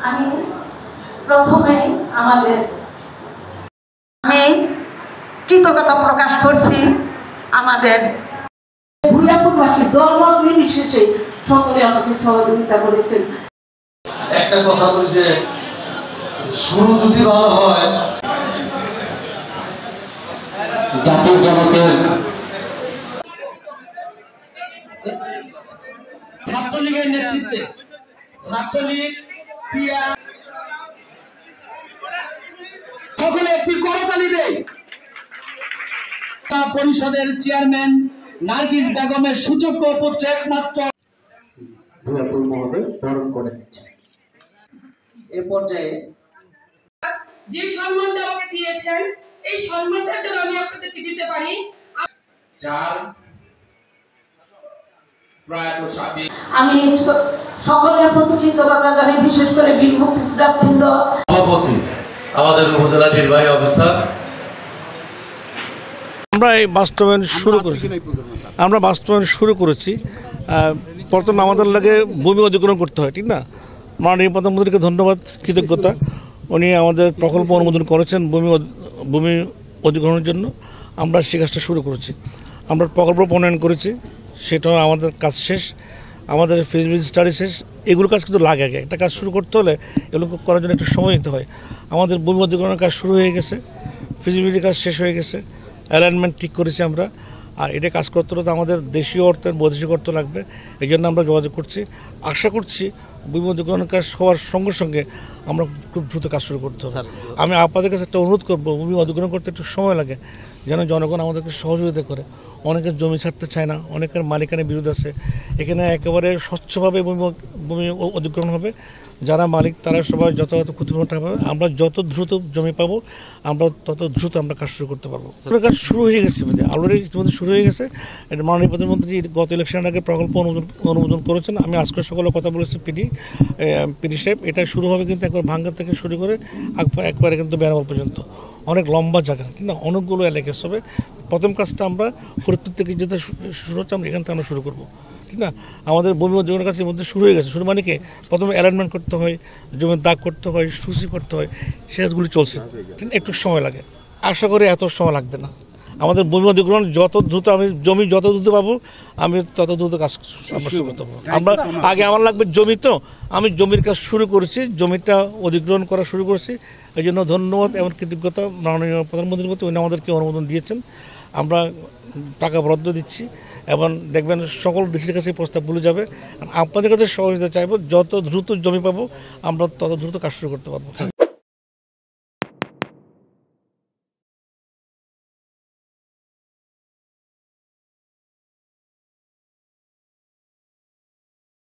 আমি প্রথমে আমি কৃতজ্ঞতা প্রকাশ করছি আমাদের ভূয়াপুরবাসী ধর্ম নির্বিশেষে সকলে আমাকে সহযোগিতা করেছেন। একটা কথা বলি যে শুরু যদি ভালো হয় জাতির জনকের ছাত্রলীগের নেতৃত্বে ছাত্রলীগ সকলে একটি করতালি দেয়। পরিষদের চেয়ারম্যান নার্গিস বেগমের সুযোগ্য পুত্র একমাত্র ভূয়াপুর মহোদয় বরণ করে দিচ্ছে। এ পর্যায়ে যে সম্মানটা আমাকে দিয়েছেন এই সম্মানটার জন্য আমি আপনাদেরকে দিতে পারি। আমি সকলের প্রতি কৃতজ্ঞতা জানাই, বিশেষ করে বীর মুক্তিযোদ্ধাবৃন্দ, সভাপতি আমাদের উপজেলা নির্বাহী অফিসার। আমরা এই বাস্তবায়ন শুরু করেছি। প্রথমে আমাদের লাগে ভূমি অধিগ্রহণ করতে হয়, ঠিক না? মাননীয় প্রধানমন্ত্রীকে ধন্যবাদ, কৃতজ্ঞতা। উনি আমাদের প্রকল্প অনুমোদন করেছেন ভূমি অধিগ্রহণের জন্য। আমরা সে কাজটা শুরু করেছি। আমরা প্রকল্প প্রণয়ন করেছি, সেটা আমাদের কাজ শেষ। আমাদের ফিজিবিলিটি স্টাডি শেষ। এগুলো কাজ কিন্তু লাগে আগে। একটা কাজ শুরু করতে হলে এগুলো করার জন্য একটু সময় দিতে হয়। আমাদের ভূমি অধিগ্রহণের কাজ শুরু হয়ে গেছে, ফিজিবিলিটি কাজ শেষ হয়ে গেছে, অ্যালাইনমেন্ট ঠিক করেছি আমরা। আর এটা কাজ করতে হলে তো আমাদের দেশীয় অর্থ বৈদেশিক অর্থ লাগবে, এই জন্য আমরা যোগাযোগ করছি। আশা করছি ভূমি অধিগ্রহণের কাজ হওয়ার সঙ্গে সঙ্গে আমরা খুব দ্রুত কাজ শুরু করতে হবে। আমি আপনাদের কাছে একটা অনুরোধ করবো, ভূমি অধিগ্রহণ করতে একটু সময় লাগে, যেন জনগণ আমাদেরকে সহযোগিতা করে। অনেকের জমি ছাড়তে চায় না, অনেকের মালিকানার বিরোধ আছে। এখানে একেবারে স্বচ্ছভাবে ভূমি অধিগ্রহণ হবে। যারা মালিক তারা সবাই যথাযথ ক্ষতিপূরণ পাবে। আমরা যত দ্রুত জমি পাবো আমরা তত দ্রুত আমরা কাজ শুরু করতে পারবো। কাজ শুরু হয়ে গেছে, অলরেডি ইতিমধ্যে শুরু হয়ে গেছে। এটা মাননীয় প্রধানমন্ত্রী গত ইলেকশনের আগে প্রকল্প অনুমোদন করেছেন। আমি আজকে সকালে কথা বলেছি পিডি সাহেব। এটা শুরু হবে কিন্তু একবার ভাঙ্গা থেকে শুরু করে একবারে কিন্তু বেনাবল পর্যন্ত অনেক লম্বা জায়গা, কিন্তু অনেকগুলো এলাকা হবে। প্রথম কাজটা আমরা ফরিদপুর থেকে যেটা শুরু হচ্ছে আমরা এখান থেকে আমরা শুরু করবো, ঠিক না? আমাদের ভূমি অধিগ্রহণের কাছে মধ্যে শুরু হয়ে গেছে। শুরু মানে কি, প্রথমে অ্যালাইনমেন্ট করতে হয়, জমির দাগ করতে হয়, সূচি করতে হয়, সে কাজগুলি চলছে, কিন্তু একটু সময় লাগে। আশা করি এত সময় লাগবে না। আমাদের ভূমি অধিগ্রহণ যত দ্রুত জমি যত দ্রুত পাবো আমি তত দ্রুত কাজ আমরা শুরু করতে পারবো। আমরা আগে আমার লাগবে জমি, তো আমি জমির কাজ শুরু করেছি, জমিটা অধিগ্রহণ করা শুরু করেছি। এই জন্য ধন্যবাদ এবং কৃতজ্ঞতা মাননীয় প্রধানমন্ত্রীর প্রতি। উনি আমাদেরকে অনুমোদন দিয়েছেন, আমরা টাকা বরাদ্দ দিচ্ছি এবং দেখবেন সকল ডিসির কাছে প্রস্তাবগুলো যাবে। আপনাদের কাছে সহযোগিতা চাইবো, যত দ্রুত জমি পাবো আমরা তত দ্রুত কাজ শুরু করতে পারবো।